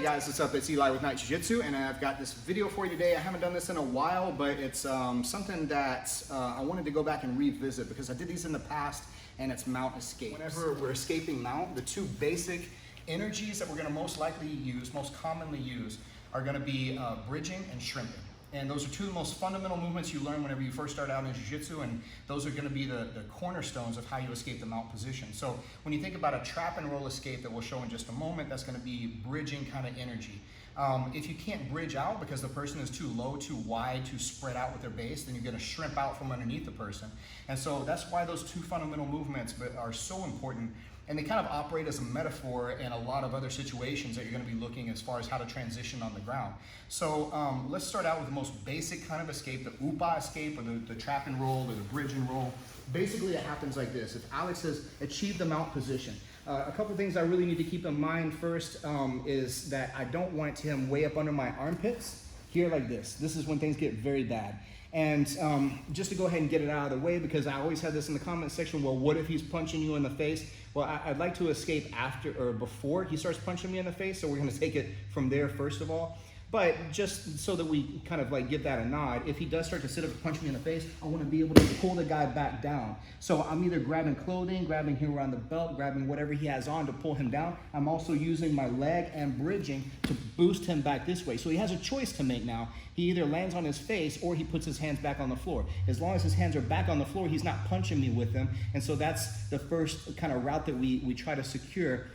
Hey guys, what's up? It's Eli with Night Jiu-Jitsu, and I've got this video for you today. I haven't done this in a while, but it's something that I wanted to go back and revisit because I did these in the past, and it's mount escape. Whenever we're escaping mount, the two basic energies that we're going to most likely use, most commonly use, are going to be bridging and shrimping. And those are two of the most fundamental movements you learn whenever you first start out in Jiu-Jitsu, and those are going to be the cornerstones of how you escape the mount position. So when you think about a trap and roll escape that we'll show in just a moment, that's going to be bridging kind of energy. If you can't bridge out because the person is too low, too wide, too spread out with their base, then you're going to shrimp out from underneath the person. And so that's why those two fundamental movements are so important. And they kind of operate as a metaphor in a lot of other situations that you're going to be looking as far as how to transition on the ground. So let's start out with the most basic kind of escape, the UPA escape, or the trap and roll, or the bridge and roll. Basically, it happens like this. If Alex has achieved the mount position, a couple things I really need to keep in mind first is that I don't want him way up under my armpits, here like this. This is when things get very bad. And just to go ahead and get it out of the way, because I always have this in the comment section, well, what if he's punching you in the face? Well, I'd like to escape after or before he starts punching me in the face, so we're gonna take it from there first of all. But just so that we kind of like give that a nod, if he does start to sit up and punch me in the face, I want to be able to pull the guy back down. So I'm either grabbing clothing, grabbing him around the belt, grabbing whatever he has on to pull him down. I'm also using my leg and bridging to boost him back this way. So he has a choice to make now. He either lands on his face or he puts his hands back on the floor. As long as his hands are back on the floor, he's not punching me with them. And so that's the first kind of route that we try to secure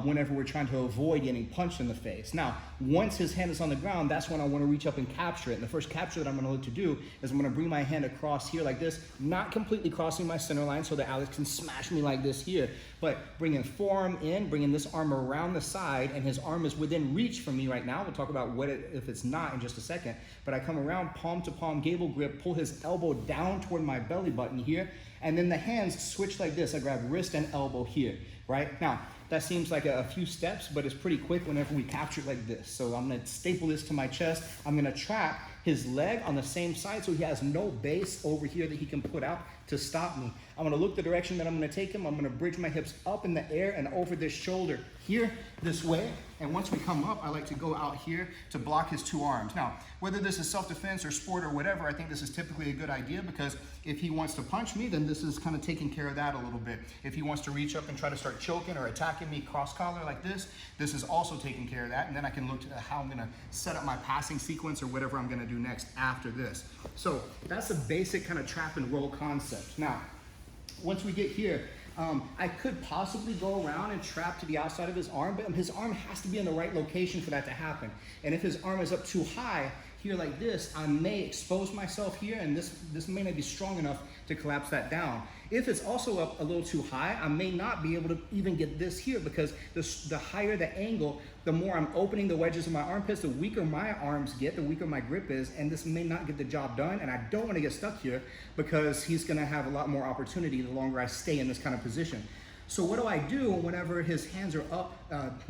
whenever we're trying to avoid getting punched in the face. Now, once his hand is on the ground, that's when I want to reach up and capture it. And the first capture that I'm going to look to do is I'm going to bring my hand across here like this, not completely crossing my center line so that Alex can smash me like this here, but bringing forearm in, bringing this arm around the side, and his arm is within reach from me right now. We'll talk about if it's not in just a second. But I come around, palm to palm, gable grip, pull his elbow down toward my belly button here, and then the hands switch like this. I grab wrist and elbow here, right? Now, that seems like a few steps, but it's pretty quick whenever we capture it like this. So I'm gonna staple this to my chest. I'm gonna trap his leg on the same side so he has no base over here that he can put out to stop me. I'm gonna look the direction that I'm gonna take him. I'm gonna bridge my hips up in the air and over this shoulder here, this way. And once we come up, I like to go out here to block his two arms. Now, whether this is self-defense or sport or whatever, I think this is typically a good idea because if he wants to punch me, then this is kind of taking care of that a little bit. If he wants to reach up and try to start choking or attacking me cross-collar like this is also taking care of that. And then I can look to how I'm gonna set up my passing sequence or whatever I'm gonna do next after this. So that's a basic kind of trap and roll concept. Now, once we get here, I could possibly go around and trap to the outside of his arm, but his arm has to be in the right location for that to happen. And if his arm is up too high, here like this, I may expose myself here, and this may not be strong enough to collapse that down. If it's also up a little too high, I may not be able to even get this here because the higher the angle, the more I'm opening the wedges of my armpits, the weaker my arms get, the weaker my grip is, and this may not get the job done, and I don't want to get stuck here because he's going to have a lot more opportunity the longer I stay in this kind of position. So what do I do whenever his hands are up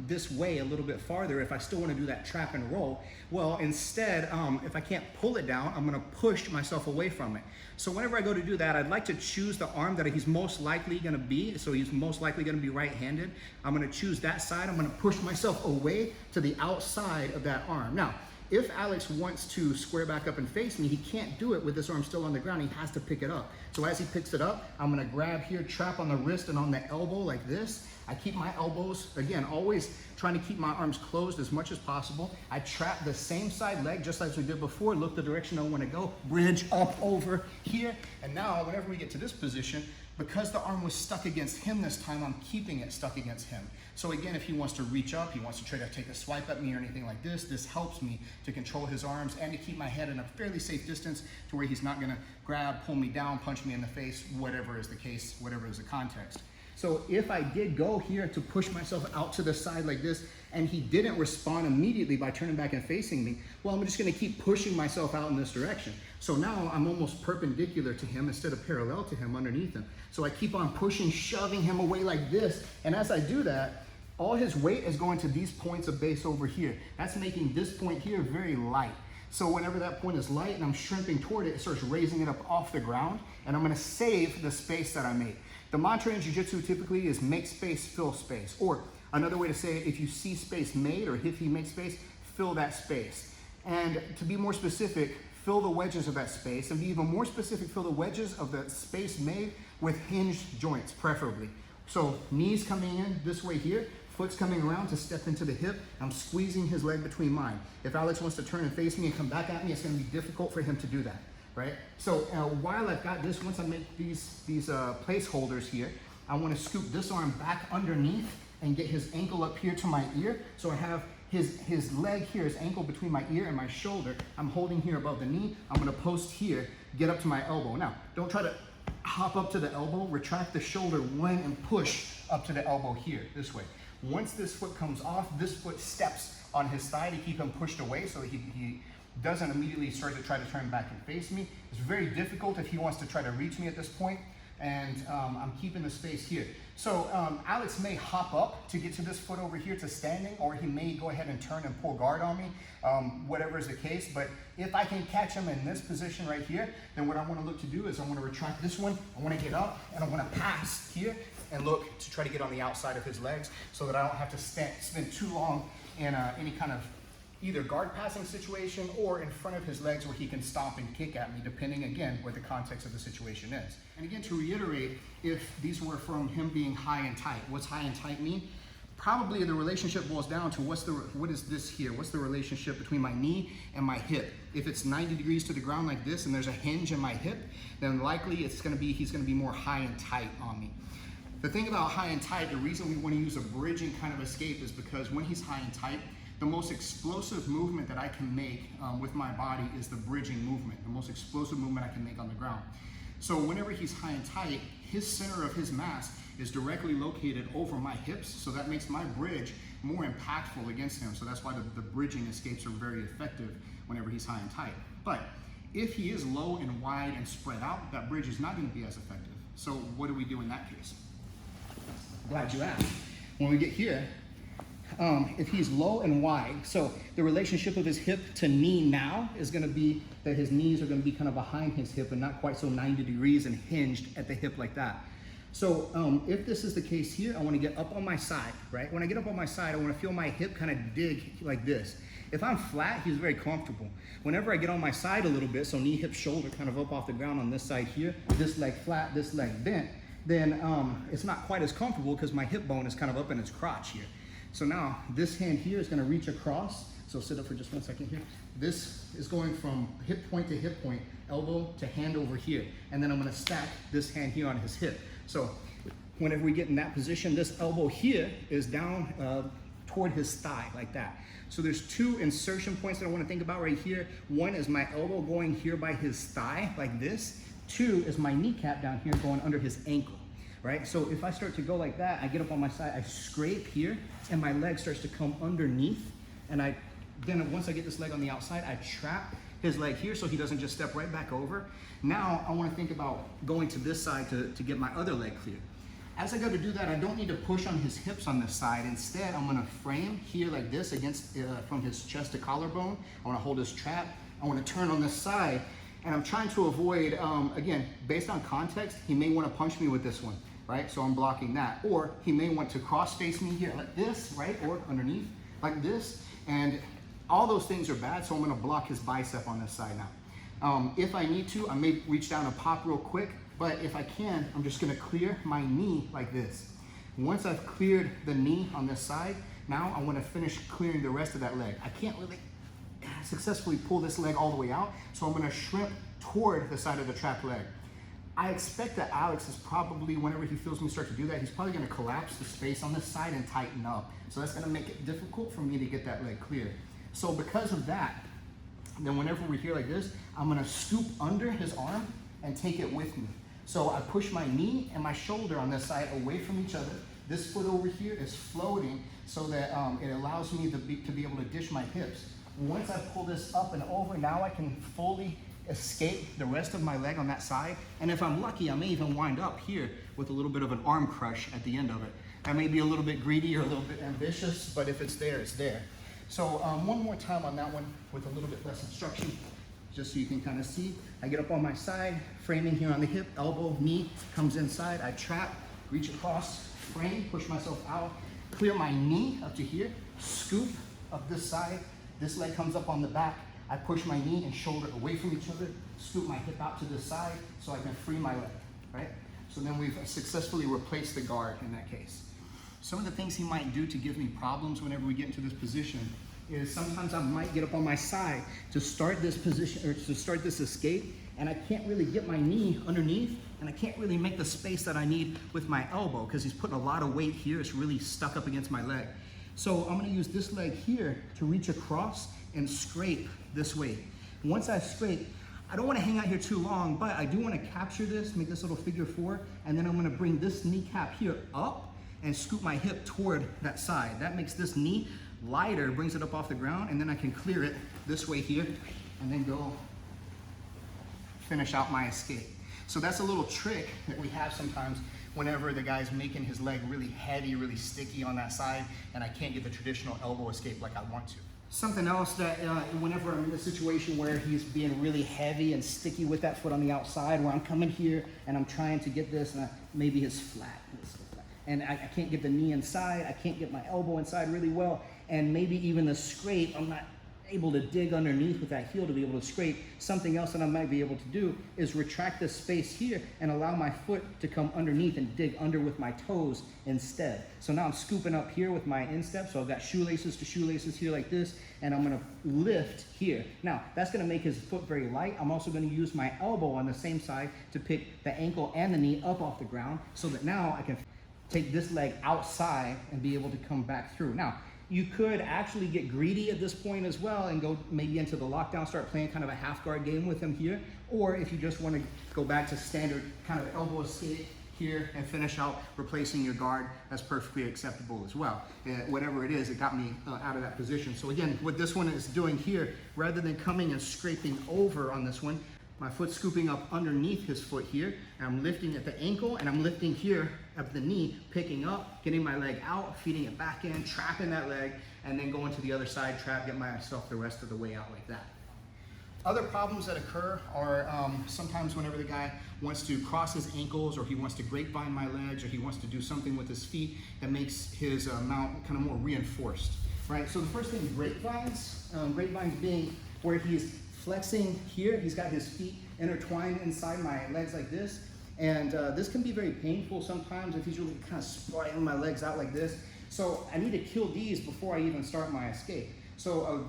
this way a little bit farther if I still want to do that trap and roll? Well, instead, if I can't pull it down, I'm going to push myself away from it. So whenever I go to do that, I'd like to choose the arm that he's most likely going to be. So he's most likely going to be right-handed. I'm going to choose that side. I'm going to push myself away to the outside of that arm. Now, if Alex wants to square back up and face me, he can't do it with this arm still on the ground. He has to pick it up. So as he picks it up, I'm gonna grab here, trap on the wrist and on the elbow like this. I keep my elbows, again, always trying to keep my arms closed as much as possible. I trap the same side leg just as we did before, look the direction I wanna go, bridge up over here. And now, whenever we get to this position, because the arm was stuck against him this time, I'm keeping it stuck against him. So again, if he wants to reach up, he wants to try to take a swipe at me or anything like this helps me to control his arms and to keep my head in a fairly safe distance to where he's not gonna grab, pull me down, punch me in the face, whatever is the case, whatever is the context. So if I did go here to push myself out to the side like this, and he didn't respond immediately by turning back and facing me, well, I'm just gonna keep pushing myself out in this direction. So now I'm almost perpendicular to him instead of parallel to him underneath him. So I keep on pushing, shoving him away like this. And as I do that, all his weight is going to these points of base over here. That's making this point here very light. So whenever that point is light and I'm shrimping toward it, it starts raising it up off the ground, and I'm gonna save the space that I made. The mantra in Jiu-Jitsu typically is make space, fill space, or Another way to say it, if you see space made or if he makes space, fill that space. And to be more specific, fill the wedges of that space, and be even more specific, fill the wedges of the space made with hinged joints, preferably. So knees coming in this way here, foot's coming around to step into the hip. I'm squeezing his leg between mine. If Alex wants to turn and face me and come back at me, it's gonna be difficult for him to do that, right? So while I've got this, once I make these placeholders here, I wanna scoop this arm back underneath and get his ankle up here to my ear. So I have his leg here, his ankle between my ear and my shoulder. I'm holding here above the knee. I'm gonna post here, get up to my elbow. Now, don't try to hop up to the elbow, retract the shoulder one and push up to the elbow here, this way. Once this foot comes off, this foot steps on his thigh to keep him pushed away so he doesn't immediately start to try to turn back and face me. It's very difficult if he wants to try to reach me at this point, and I'm keeping the space here. So Alex may hop up to get to this foot over here to standing, or he may go ahead and turn and pull guard on me, whatever is the case. But if I can catch him in this position right here, then what I want to look to do is I want to retract this one, I want to get up, and I want to pass here and look to try to get on the outside of his legs so that I don't have to spend too long in any kind of either guard passing situation or in front of his legs where he can stomp and kick at me, depending, again, what the context of the situation is. And again, to reiterate, if these were from him being high and tight, what's high and tight mean? Probably the relationship boils down to what is this here? What's the relationship between my knee and my hip? If it's 90 degrees to the ground like this and there's a hinge in my hip, then likely he's gonna be more high and tight on me. The thing about high and tight, the reason we want to use a bridging kind of escape is because when he's high and tight, the most explosive movement that I can make with my body is the bridging movement, the most explosive movement I can make on the ground. So whenever he's high and tight, his center of his mass is directly located over my hips, so that makes my bridge more impactful against him. So that's why the bridging escapes are very effective whenever he's high and tight. But if he is low and wide and spread out, that bridge is not going to be as effective. So what do we do in that case? Glad you asked. When we get here, if he's low and wide, so the relationship of his hip to knee now is going to be that his knees are going to be kind of behind his hip and not quite so 90 degrees and hinged at the hip like that. So if this is the case here, I want to get up on my side, right? When I get up on my side, I want to feel my hip kind of dig like this. If I'm flat, he's very comfortable. Whenever I get on my side a little bit, so knee, hip, shoulder kind of up off the ground on this side here, this leg flat, this leg bent, then it's not quite as comfortable because my hip bone is kind of up in its crotch here. So now this hand here is going to reach across. So sit up for just 1 second here. This is going from hip point to hip point, elbow to hand over here. And then I'm going to stack this hand here on his hip. So whenever we get in that position, this elbow here is down toward his thigh like that. So there's two insertion points that I want to think about right here. One is my elbow going here by his thigh like this. Two is my kneecap down here going under his ankle, right? So if I start to go like that, I get up on my side, I scrape here, and my leg starts to come underneath. And then once I get this leg on the outside, I trap his leg here so he doesn't just step right back over. Now I want to think about going to this side to get my other leg clear. As I go to do that, I don't need to push on his hips on this side. Instead, I'm going to frame here like this against from his chest to collarbone. I want to hold his trap. I want to turn on this side. And I'm trying to avoid, again, based on context, he may want to punch me with this one, right? So I'm blocking that. Or he may want to cross face me here like this, right? Or underneath like this. And all those things are bad, so I'm going to block his bicep on this side now. If I need to, I may reach down and pop real quick. But if I can, I'm just going to clear my knee like this. Once I've cleared the knee on this side, now I want to finish clearing the rest of that leg. I can't really successfully pull this leg all the way out, so I'm going to shrimp toward the side of the trapped leg. I expect that Alex is probably, whenever he feels me start to do that, he's probably going to collapse the space on this side and tighten up. So that's going to make it difficult for me to get that leg clear. So because of that, then whenever we're here like this, I'm going to scoop under his arm and take it with me. So I push my knee and my shoulder on this side away from each other. This foot over here is floating so that it allows me to be able to dish my hips. Once I pull this up and over, now I can fully escape the rest of my leg on that side. And if I'm lucky, I may even wind up here with a little bit of an arm crush at the end of it. I may be a little bit greedy or a little bit ambitious, but if it's there, it's there. So one more time on that one with a little bit less instruction, just so you can kind of see. I get up on my side, framing here on the hip, elbow, knee comes inside, I trap, reach across, frame, push myself out, clear my knee up to here, scoop up this side, this leg comes up on the back, I push my knee and shoulder away from each other, scoop my hip out to this side so I can free my leg, right? So then we've successfully replaced the guard in that case. Some of the things he might do to give me problems whenever we get into this position is sometimes I might get up on my side to start this position, or to start this escape, and I can't really get my knee underneath, and I can't really make the space that I need with my elbow because he's putting a lot of weight here. It's really stuck up against my leg. So I'm gonna use this leg here to reach across and scrape this way. Once I scrape, I don't wanna hang out here too long, but I do wanna capture this, make this little figure four, and then I'm gonna bring this kneecap here up and scoop my hip toward that side. That makes this knee lighter, brings it up off the ground, and then I can clear it this way here, and then go finish out my escape. So that's a little trick that we have sometimes whenever the guy's making his leg really heavy, really sticky on that side, and I can't get the traditional elbow escape like I want to. Something else that whenever I'm in a situation where he's being really heavy and sticky with that foot on the outside, where I'm coming here and I'm trying to get this, and maybe it's flat, and I can't get the knee inside, I can't get my elbow inside really well, and maybe even the scrape, I'm not able to dig underneath with that heel to be able to scrape. Something else that I might be able to do is retract this space here and allow my foot to come underneath and dig under with my toes instead. So now I'm scooping up here with my instep, so I've got shoelaces to shoelaces here like this, and I'm gonna lift here. Now, that's gonna make his foot very light. I'm also gonna use my elbow on the same side to pick the ankle and the knee up off the ground so that now I can take this leg outside and be able to come back through. Now, you could actually get greedy at this point as well and go maybe into the lockdown, start playing kind of a half guard game with him here. Or if you just want to go back to standard kind of elbow escape here and finish out replacing your guard, that's perfectly acceptable as well. Whatever it is, it got me out of that position. So again, what this one is doing here, rather than coming and scraping over on this one, my foot scooping up underneath his foot here, and I'm lifting at the ankle, and I'm lifting here at the knee, picking up, getting my leg out, feeding it back in, trapping that leg, and then going to the other side, trap, get myself the rest of the way out like that. Other problems that occur are sometimes whenever the guy wants to cross his ankles, or he wants to grapevine my legs, or he wants to do something with his feet that makes his mount kind of more reinforced, right? So the first thing, grapevines being where he's flexing here, he's got his feet intertwined inside my legs like this, and this can be very painful sometimes if he's really kind of splaying my legs out like this. So I need to kill these before I even start my escape. So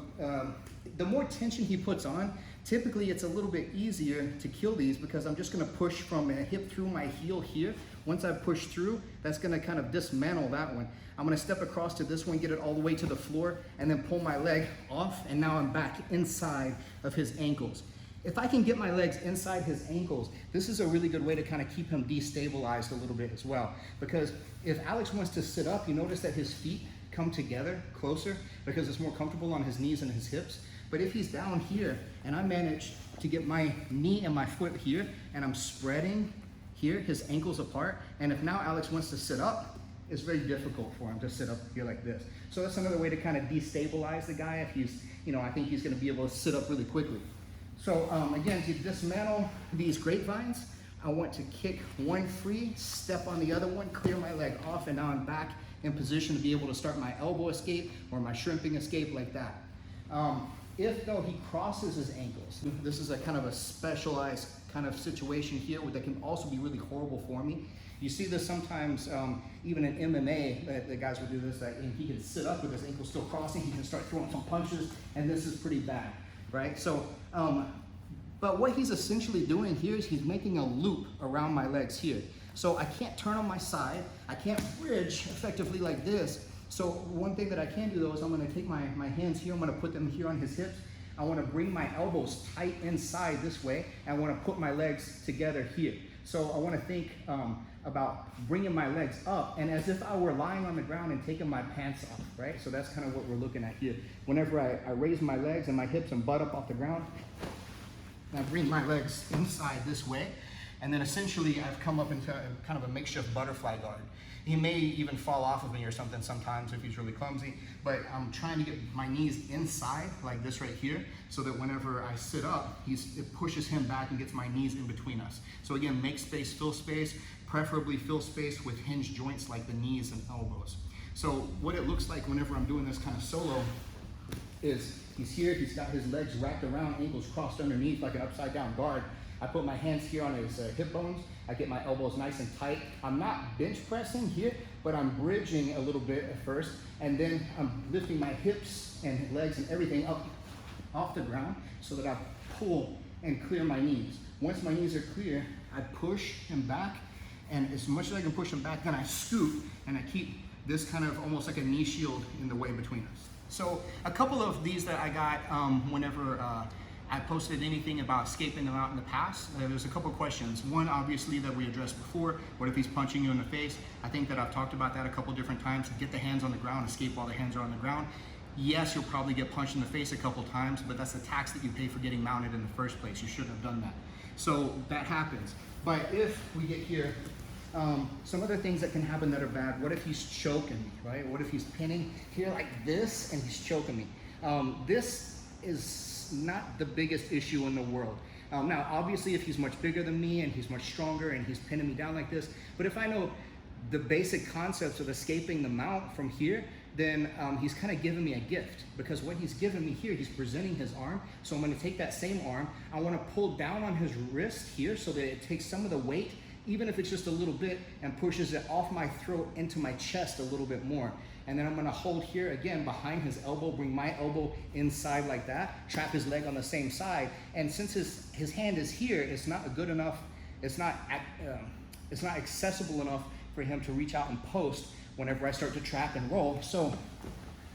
the more tension he puts on, typically it's a little bit easier to kill these because I'm just gonna push from a hip through my heel here. Once I push through, that's gonna kind of dismantle that one. I'm gonna step across to this one, get it all the way to the floor, and then pull my leg off, and now I'm back inside of his ankles. If I can get my legs inside his ankles, this is a really good way to kind of keep him destabilized a little bit as well. Because if Alex wants to sit up, you notice that his feet come together closer because it's more comfortable on his knees and his hips. But if he's down here and I manage to get my knee and my foot here and I'm spreading here, his ankles apart, and if now Alex wants to sit up, it's very difficult for him to sit up here like this. So that's another way to kind of destabilize the guy if he's, I think he's gonna be able to sit up really quickly. So again, to dismantle these grapevines, I want to kick one free, step on the other one, clear my leg off, and now I'm back in position to be able to start my elbow escape or my shrimping escape like that. If though he crosses his ankles, this is a kind of a specialized kind of situation here that can also be really horrible for me. You see this sometimes, even in MMA, the guys will do this, and he can sit up with his ankle still crossing, he can start throwing some punches, and this is pretty bad, right? So, but what he's essentially doing here is he's making a loop around my legs here. So I can't turn on my side, I can't bridge effectively like this. So one thing that I can do though is I'm gonna take my hands here, I'm gonna put them here on his hips. I wanna bring my elbows tight inside this way, and I wanna put my legs together here. So I wanna think about bringing my legs up, and as if I were lying on the ground and taking my pants off, right? So that's kind of what we're looking at here. Whenever I raise my legs and my hips and butt up off the ground, and I bring my legs inside this way, and then essentially I've come up into kind of a makeshift butterfly guard. He may even fall off of me or something sometimes if he's really clumsy, but I'm trying to get my knees inside like this right here so that whenever I sit up, it pushes him back and gets my knees in between us. So again, make space, preferably fill space with hinged joints like the knees and elbows. So what it looks like whenever I'm doing this kind of solo is he's here, he's got his legs wrapped around, ankles crossed underneath like an upside down guard. I put my hands here on his hip bones. I get my elbows nice and tight. I'm not bench pressing here, but I'm bridging a little bit at first, and then I'm lifting my hips and legs and everything up off the ground so that I pull and clear my knees. Once my knees are clear, I push him back, and as much as I can push him back, then I scoop and I keep this kind of almost like a knee shield in the way between us. So a couple of these that I got whenever I posted anything about escaping them out in the past, there's a couple of questions. One, obviously, that we addressed before, what if he's punching you in the face? I think that I've talked about that a couple different times. Get the hands on the ground, escape while the hands are on the ground. Yes, you'll probably get punched in the face a couple times, but that's the tax that you pay for getting mounted in the first place. You shouldn't have done that. So that happens. But if we get here, some other things that can happen that are bad. What if he's choking me, right? What if he's pinning here like this and he's choking me? This is not the biggest issue in the world. Now, obviously, if he's much bigger than me and he's much stronger and he's pinning me down like this, but if I know the basic concepts of escaping the mount from here, then he's kind of giving me a gift, because what he's giving me here, he's presenting his arm. So I'm going to take that same arm, I want to pull down on his wrist here so that it takes some of the weight, even if it's just a little bit, and pushes it off my throat into my chest a little bit more. And then I'm gonna hold here again behind his elbow, bring my elbow inside like that, trap his leg on the same side. And since his hand is here, it's not good enough, it's not accessible enough for him to reach out and post whenever I start to trap and roll. So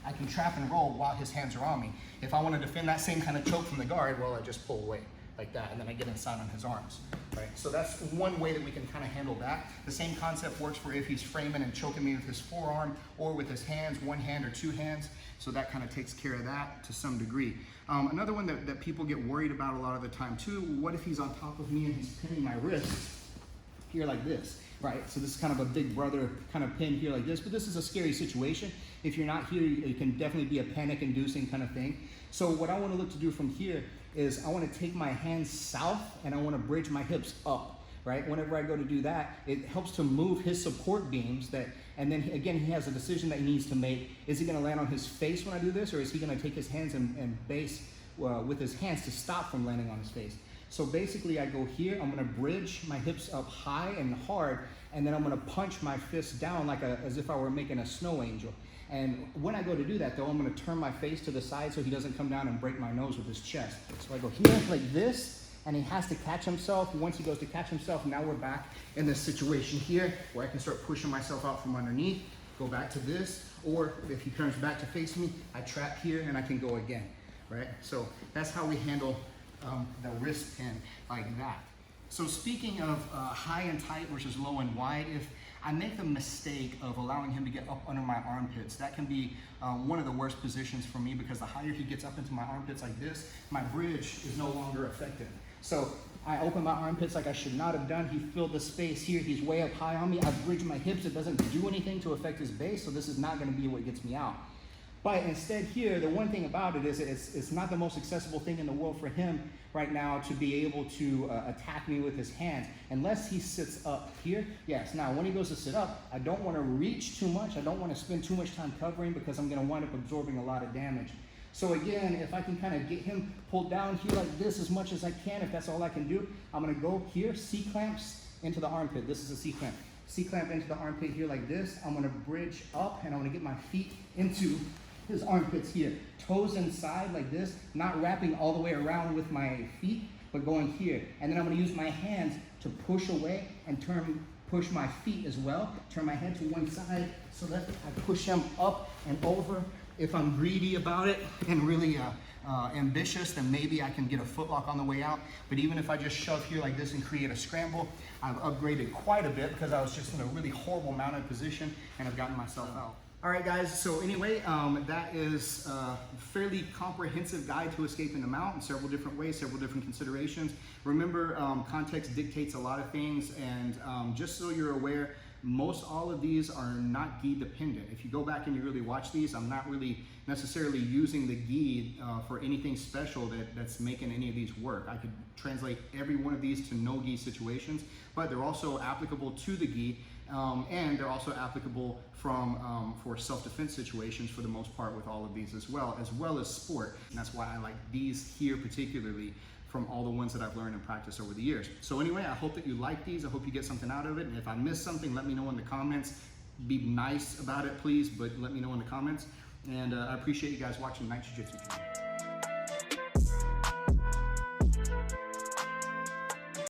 I can trap and roll while his hands are on me. If I want to defend that same kind of choke from the guard, well, I just pull away like that, and then I get inside on his arms, right? So that's one way that we can kind of handle that. The same concept works for if he's framing and choking me with his forearm or with his hands, one hand or two hands. So that kind of takes care of that to some degree. Another one that people get worried about a lot of the time too, what if he's on top of me and he's pinning my wrist here like this, right? So this is kind of a big brother kind of pin here like this, but this is a scary situation. If you're not here, it can definitely be a panic inducing kind of thing. So what I want to look to do from here is I want to take my hands south and I want to bridge my hips up, right? Whenever I go to do that, it helps to move his support beams and then again, he has a decision that he needs to make. Is he going to land on his face when I do this, or is he going to take his hands and base with his hands to stop from landing on his face? So basically I go here, I'm going to bridge my hips up high and hard, and then I'm going to punch my fist down like as if I were making a snow angel. And when I go to do that though, I'm going to turn my face to the side so he doesn't come down and break my nose with his chest. So I go here like this, and he has to catch himself. Once he goes to catch himself, now we're back in this situation here where I can start pushing myself out from underneath, go back to this, or if he turns back to face me, I trap here and I can go again, right? So that's how we handle the wrist pin like that. So speaking of high and tight versus low and wide, if I make the mistake of allowing him to get up under my armpits, that can be one of the worst positions for me, because the higher he gets up into my armpits like this, my bridge is no longer effective. So I open my armpits like I should not have done. He filled the space here. He's way up high on me. I've bridged my hips. It doesn't do anything to affect his base, so this is not going to be what gets me out. But instead here, the one thing about it is it's not the most accessible thing in the world for him right now to be able to attack me with his hands, unless he sits up here. Yes, now when he goes to sit up, I don't want to reach too much. I don't want to spend too much time covering, because I'm going to wind up absorbing a lot of damage. So again, if I can kind of get him pulled down here like this as much as I can, if that's all I can do, I'm going to go here, C-clamps into the armpit. This is a C-clamp. C-clamp into the armpit here like this. I'm going to bridge up, and I'm going to get my feet into his armpits here, toes inside like this, not wrapping all the way around with my feet, but going here. And then I'm going to use my hands to push away and push my feet as well, turn my head to one side so that I push him up and over. If I'm greedy about it and really ambitious, then maybe I can get a footlock on the way out. But even if I just shove here like this and create a scramble, I've upgraded quite a bit, because I was just in a really horrible mounted position and I've gotten myself out. All right, guys, so anyway, that is a fairly comprehensive guide to escaping the mount in several different ways, several different considerations. Remember, context dictates a lot of things, and just so you're aware, most all of these are not gi dependent. If you go back and you really watch these, I'm not really necessarily using the gi for anything special that's making any of these work. I could translate every one of these to no gi situations, but they're also applicable to the gi. And they're also applicable for self-defense situations for the most part with all of these as well as sport. And that's why I like these here particularly from all the ones that I've learned and practiced over the years. So anyway, I hope that you like these. I hope you get something out of it. And if I missed something, let me know in the comments. Be nice about it, please, but let me know in the comments. And I appreciate you guys watching Night Jiu-Jitsu.